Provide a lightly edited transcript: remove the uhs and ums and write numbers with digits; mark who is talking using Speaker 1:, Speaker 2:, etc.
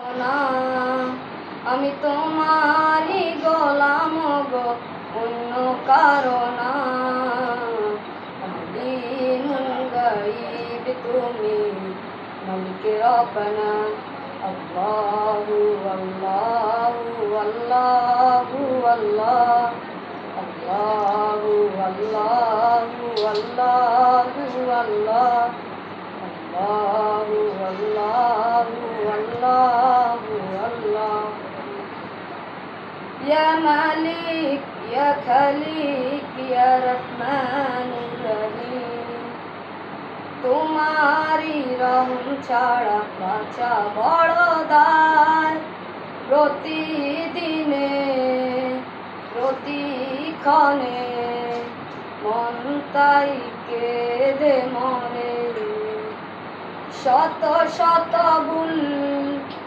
Speaker 1: না আমি তোমারই গোলাম গো, অন্য কারো না। আলিমুল গায়ব তুমি, মালিক রব্বানা। আল্লাহু আল্লাহু আল্লাহু আল্লাহ, আল্লাহু আল্লাহু আল্লাহু আল্লাহ, আল্লাহু আল্লাহু আল্লাহু আল্লাহ। ইয়া মালিক ইয়া খালিক ইয়া রহমানুর রহিম, তোমারি রহম ছাড়া বাঁচা বড় দায়। প্রতিদিনে প্রতিক্ষণে মন তাই কেঁদে মরে, শত শত ভুল